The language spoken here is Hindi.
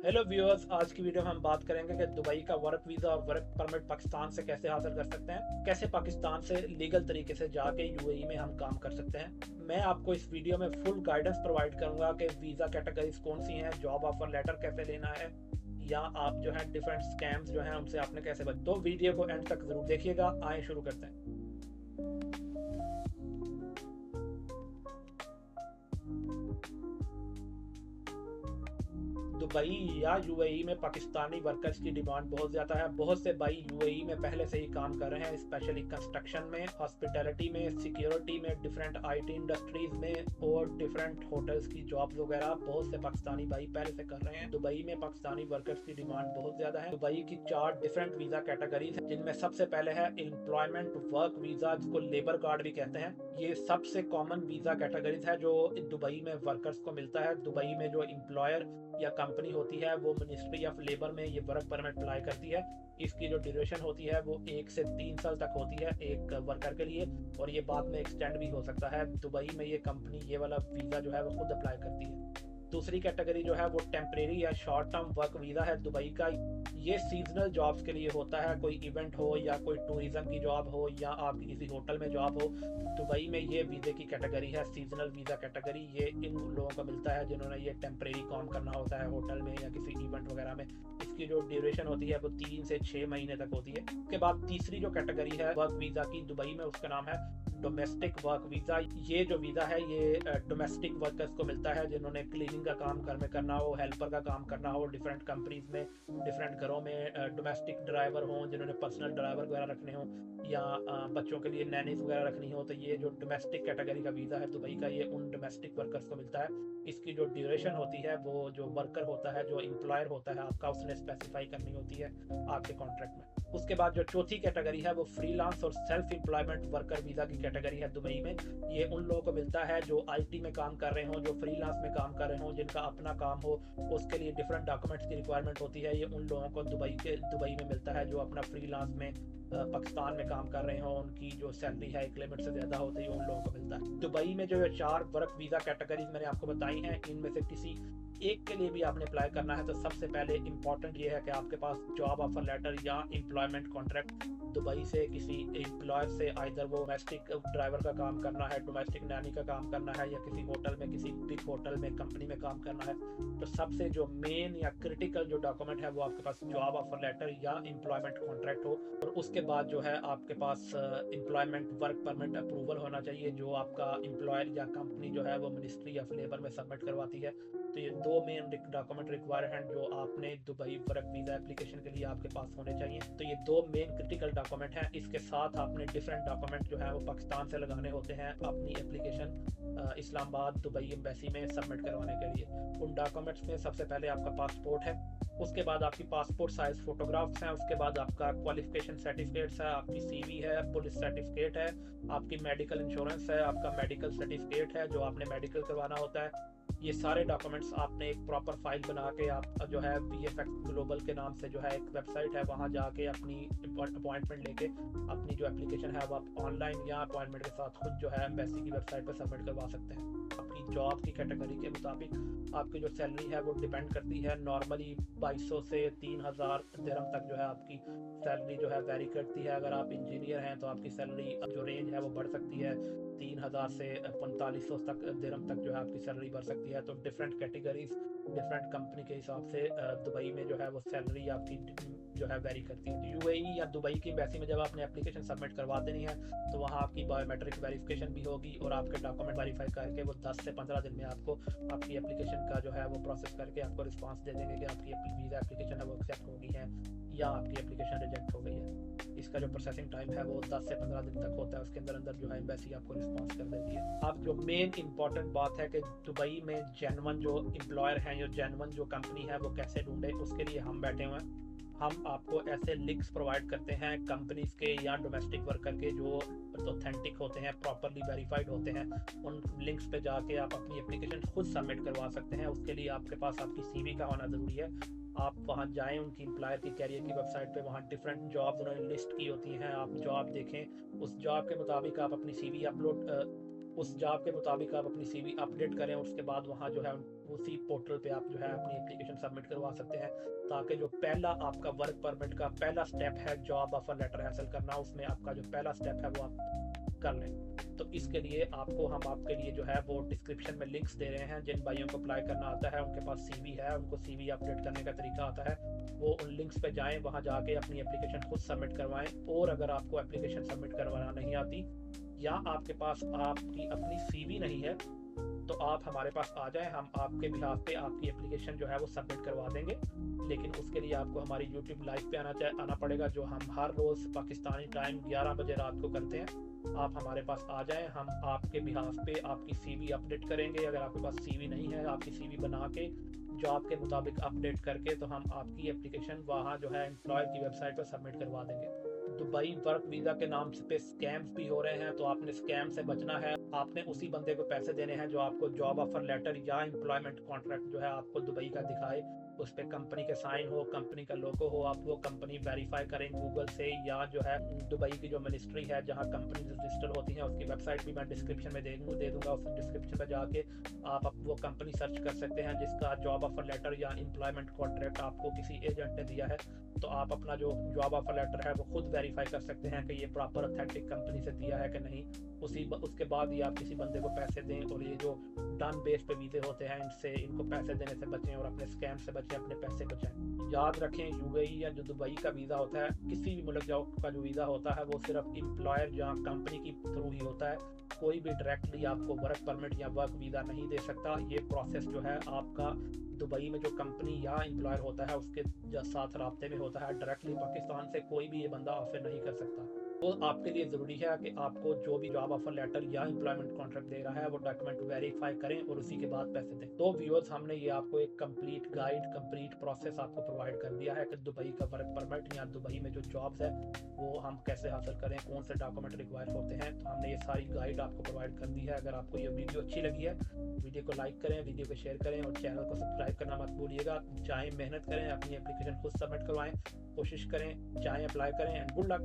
हेलो व्यूअर्स, आज की वीडियो में हम बात करेंगे कि दुबई का वर्क वीज़ा और वर्क परमिट पाकिस्तान से कैसे हासिल कर सकते हैं, कैसे पाकिस्तान से लीगल तरीके से जाके यूएई में हम काम कर सकते हैं। मैं आपको इस वीडियो में फुल गाइडेंस प्रोवाइड करूंगा कि वीज़ा कैटेगरीज कौन सी हैं, जॉब ऑफर लेटर कैसे लेना है, या आप जो है डिफरेंट स्कैम्स जो हैं उनसे आपने कैसे बच। तो वीडियो को एंड तक जरूर देखिएगा। आए शुरू करते हैं। दुबई या यूएई में पाकिस्तानी वर्कर्स की डिमांड बहुत ज़्यादा है। बहुत से भाई यूएई में पहले से ही काम कर रहे हैं, स्पेशली कंस्ट्रक्शन में, हॉस्पिटैलिटी में, सिक्योरिटी में, डिफरेंट आईटी इंडस्ट्रीज में और डिफरेंट होटल्स की जॉब्स वगैरह बहुत से पाकिस्तानी भाई पहले से कर रहे हैं। दुबई में पाकिस्तानी वर्कर्स की डिमांड बहुत ज़्यादा है। दुबई की 4 डिफरेंट वीज़ा कैटेगरीज हैं, जिनमें सबसे पहले है एम्प्लॉयमेंट वर्क वीज़ा, जिसको लेबर कार्ड भी कहते हैं। ये सबसे कॉमन वीज़ा कैटेगरीज है जो दुबई में वर्कर्स को मिलता है। दुबई में जो एम्प्लॉयर या कंपनी होती है वो मिनिस्ट्री ऑफ लेबर में ये वर्क परमिट अप्लाई करती है। इसकी जो ड्यूरेशन होती है वो 1 से 3 साल तक होती है एक वर्कर के लिए, और ये बाद में एक्सटेंड भी हो सकता है। दुबई में ये कंपनी ये वाला वीज़ा जो है वो खुद अप्लाई करती है। दूसरी कैटेगरी जो है वो टेम्परेरी या शॉर्ट टर्म वर्क वीज़ा है दुबई का। ये सीजनल जॉब्स के लिए होता है, कोई इवेंट हो या कोई टूरिज्म की जॉब हो या आपकी किसी होटल में जॉब हो। दुबई में ये वीज़े की कैटेगरी है सीजनल वीज़ा कैटेगरी। ये इन लोगों को मिलता है जिन्होंने ये टेम्परेरी काम करना होता है होटल में या किसी इवेंट वगैरह में। इसकी जो ड्यूरेशन होती है वो 3 से 6 महीने तक होती है। उसके बाद तीसरी जो कैटेगरी है वर्क वीज़ा की दुबई में, उसका नाम है डोमेस्टिक वर्क वीज़ा। ये जो वीज़ा है ये डोमेस्टिक वर्कर्स को मिलता है जिन्होंने क्लीनिंग का काम घर में करना हो, हेल्पर का काम करना हो डिफरेंट कंपनीज में, डिफरेंट घरों में डोमेस्टिक ड्राइवर हों जिन्होंने पर्सनल ड्राइवर वगैरह रखने हों, या बच्चों के लिए नैनीज वगैरह रखनी हो। तो ये जो डोमेस्टिक कैटेगरी का वीज़ा है दुबई का, ये उन डोमेस्टिक वर्कर्स को मिलता है। इसकी जो ड्यूरेशन होती है वो जो वर्कर होता है, जो एम्प्लॉयर होता है आपका, उसने स्पेसिफाई करनी होती है आपके कॉन्ट्रैक्ट में। उसके बाद जो चौथी कैटेगरी है वो फ्रीलांस और सेल्फ एम्प्लॉयमेंट वर्कर वीज़ा की कैटेगरी है दुबई में। ये उन लोगों को मिलता है जो आईटी में काम कर रहे हो, जो फ्रीलांस में काम कर रहे हो, जिनका अपना काम हो, उसके लिए डिफरेंट डॉक्यूमेंट्स की रिक्वायरमेंट होती है। ये उन लोगों को दुबई में मिलता है जो अपना फ्रीलांस में पाकिस्तान में काम कर रहे हो, उनकी जो सैलरी है एक लिमिट से ज़्यादा होती है, उन लोगों को मिलता है। दुबई में जो ये 4 वर्क वीज़ा कैटेगरीज मैंने आपको बताई हैं, इनमें से किसी एक के लिए भी आपने अप्लाई करना है तो सबसे पहले इंपॉर्टेंट ये है कि आपके पास जॉब ऑफर लेटर या एम्प्लॉयमेंट कॉन्ट्रैक्ट दुबई से किसी एम्प्लॉयर से, आइदर वो डोमेस्टिक ड्राइवर का काम करना है, डोमेस्टिक नैनी का काम करना है, या किसी होटल में, किसी बिग होटल में, कंपनी में काम करना है। तो सबसे जो मेन या क्रिटिकल जो डॉक्यूमेंट है वो आपके पास जॉब ऑफर लेटर या एम्प्लॉयमेंट कॉन्ट्रैक्ट हो। और उसके बाद जो है आपके पास एम्प्लॉयमेंट वर्क परमिट अप्रूवल होना चाहिए, जो आपका एम्प्लॉयर या कंपनी जो है वो मिनिस्ट्री ऑफ लेबर में सबमिट करवाती है। तो ये 2 मेन डॉक्यूमेंट रिक्वायर्ड हैं जो आपने दुबई वर्क वीज़ा एप्लीकेशन के लिए आपके पास होने चाहिए। तो ये 2 मेन क्रिटिकल डॉक्यूमेंट हैं। इसके साथ आपने डिफरेंट डॉक्यूमेंट जो है वो पाकिस्तान से लगाने होते हैं अपनी एप्लीकेशन इस्लामाबाद दुबई एम्बेसी में सबमिट करवाने के लिए। उन डॉक्यूमेंट्स में सबसे पहले आपका पासपोर्ट है, उसके बाद आपकी पासपोर्ट साइज फोटोग्राफ्स हैं, उसके बाद आपका क्वालिफिकेशन सर्टिफिकेट्स है, आपकी सीवी है, पुलिस सर्टिफिकेट है, आपकी मेडिकल इंश्योरेंस है, आपका मेडिकल सर्टिफिकेट है जो आपने मेडिकल करवाना होता है। ये सारे डॉक्यूमेंट्स आपने एक प्रॉपर फाइल बना के, आप जो है VFX ग्लोबल के नाम से जो है एक वेबसाइट है, वहाँ जाके अपनी अपॉइंटमेंट लेके अपनी जो एप्लीकेशन है वो आप ऑनलाइन या अपॉइंटमेंट के साथ खुद जो है एम्बेसी की वेबसाइट पर सबमिट करवा सकते हैं। आपकी जॉब की कैटेगरी के मुताबिक आपकी जो सैलरी है वो डिपेंड करती है। नॉर्मली 2200 से 3000 दिरहम तक जो है आपकी सैलरी जो है वेरी करती है। अगर आप इंजीनियर हैं तो आपकी सैलरी जो रेंज है वो बढ़ सकती है, 3000 से 4500 तक दिरहम तक जो है आपकी सैलरी बढ़ सकती है। तो डिफरेंट कैटेगरीज डिफरेंट कंपनी के हिसाब से दुबई में जो है वो सैलरी आपकी जो है वेरी करती है। यूएई या दुबई की एम्बेसी में जब आपने एप्लीकेशन सबमिट करवा देनी है तो वहाँ आपकी बायोमेट्रिक वेरिफिकेशन भी होगी और आपके डॉक्यूमेंट वेरीफाई करके वो 10 से 15 दिन में आपको आपकी एप्लीकेशन का जो है वो प्रोसेस करके आपको रिस्पांस दे देंगे कि आपकी वीज़ा एप्लीकेशन है वो एक्सेप्ट हो गई है या आपकी एप्लीकेशन रिजेक्ट हो गई है। इसका जो प्रोसेसिंग टाइम है वो 10 से 15 दिन तक होता है, उसके अंदर अंदर जो है एम्बेसी आपको रिस्पांस कर देती है। अब जो मेन इंपॉर्टेंट बात है कि दुबई में जेन्युइन जो एम्प्लॉयर हैं, जो जेन्युइन जो कंपनी है वो कैसे ढूंढे, उसके लिए हम बैठे हुए हैं। हम आपको ऐसे लिंक्स प्रोवाइड करते हैं कंपनीज के या डोमेस्टिक वर्कर के जो ऑथेंटिक होते हैं, प्रॉपरली वेरीफाइड होते हैं। उन लिंक्स पे जाके आप अपनी एप्लीकेशन खुद सबमिट करवा सकते हैं। उसके लिए आपके पास आपकी सीवी का होना ज़रूरी है। आप वहाँ जाएं उनकी एम्प्लॉयर की कैरियर की वेबसाइट पे, वहाँ डिफरेंट जॉब उन्होंने लिस्ट की होती हैं, आप जॉब देखें, उस जॉब के मुताबिक आप अपनी सीवी अपलोड उस जॉब के मुताबिक आप अपनी CV अपडेट करें, उसके बाद वहाँ जो है उसी पोर्टल पे आप जो है अपनी एप्लीकेशन सबमिट करवा सकते हैं, ताकि जो पहला आपका वर्क परमिट का पहला स्टेप है जॉब ऑफर लेटर हासिल करना, उसमें आपका जो पहला स्टेप है वो आप कर लें। तो इसके लिए हम आपके लिए जो है वो डिस्क्रिप्शन में लिंक्स दे रहे हैं। जिन भाइयों को अप्लाई करना आता है, उनके पास CV है, उनको CV अपडेट करने का तरीका आता है, वो उन लिंक्स पे जाएं, वहाँ जाके अपनी एप्लीकेशन खुद सबमिट करवाएं। और अगर आपको एप्लीकेशन सबमिट करवाना नहीं आती या आपके पास आपकी अपनी CV नहीं है, तो आप हमारे पास आ जाएं, हम आपके बिहाफ पे आपकी एप्लीकेशन जो है वो सबमिट करवा देंगे। लेकिन उसके लिए आपको हमारी YouTube लाइव पे आना पड़ेगा, जो हम हर रोज़ पाकिस्तानी टाइम 11 बजे रात को करते हैं। आप हमारे पास आ जाएं, हम आपके बिहाफ पे आपकी CV अपडेट करेंगे। अगर आपके पास CV नहीं है, आपकी CV बना के जॉब के मुताबिक अपडेट करके तो हम आपकी एप्लीकेशन वहाँ जो है एम्प्लॉयर की वेबसाइट पर सबमिट करवा देंगे। दुबई वर्क वीज़ा के नाम पे स्कैम्स भी हो रहे हैं, तो आपने स्कैम से बचना है। आपने उसी बंदे को पैसे देने हैं जो आपको जॉब ऑफर लेटर या एम्प्लॉयमेंट कॉन्ट्रैक्ट जो है आपको दुबई का दिखाए, उस पर कंपनी के साइन हो, कंपनी का लोगो हो, आप वो कंपनी वेरीफाई करें गूगल से, या जो है दुबई की जो मिनिस्ट्री है जहाँ कंपनी रजिस्टर होती है उसकी वेबसाइट भी मैं डिस्क्रिप्शन में दे दूंगा। उस डिस्क्रिप्शन में जाके आप वो कंपनी सर्च कर सकते हैं जिसका जॉब ऑफर लेटर या एम्प्लॉयमेंट कॉन्ट्रैक्ट आपको किसी एजेंट ने दिया है। तो आप अपना जो जॉब ऑफर लेटर है वो खुद वेरीफाई कर सकते हैं कि ये प्रॉपर ऑथेंटिक कंपनी से दिया है कि नहीं। उसके बाद ही आप किसी बंदे को पैसे दें। और ये जो डन बेस पे वीज़े होते हैं, इनको पैसे देने से बचें और अपने स्कैम से बचें, अपने पैसे बचाएं। याद रखें, UAE या जो दुबई का वीज़ा होता है, किसी भी मुल्क का जो वीज़ा होता है वो सिर्फ एम्प्लॉयर या कंपनी की थ्रू ही होता है। कोई भी डायरेक्टली आपको वर्क परमिट या वर्क वीज़ा नहीं दे सकता। ये प्रोसेस जो है आपका दुबई में जो कंपनी या एम्प्लॉयर होता है उसके साथ राब्ते में होता है। डायरेक्टली पाकिस्तान से कोई भी ये बंदा ऑफर नहीं कर सकता। तो आपके लिए ज़रूरी है कि आपको जो भी जॉब ऑफर लेटर या एम्प्लॉयमेंट कॉन्ट्रैक्ट दे रहा है वो डॉक्यूमेंट वेरीफाई करें और उसी के बाद पैसे दें। तो व्यूअर्स, हमने ये आपको एक कंप्लीट गाइड, कंप्लीट प्रोसेस आपको प्रोवाइड कर दिया है कि दुबई का वर्क परमिट या दुबई में जो जॉब्स है वो हम कैसे हासिल करें, कौन से डॉक्यूमेंट रिक्वायर होते हैं। तो हमने ये सारी गाइड आपको प्रोवाइड कर दी है। अगर आपको ये वीडियो अच्छी लगी है, वीडियो को लाइक करें, वीडियो को शेयर करें और चैनल को सब्सक्राइब करना मत भूलिएगा। चाहे मेहनत करें, अपनी एप्लीकेशन खुद सबमिट करवाएं, कोशिश करें, चाहे अप्लाई करें। And good luck.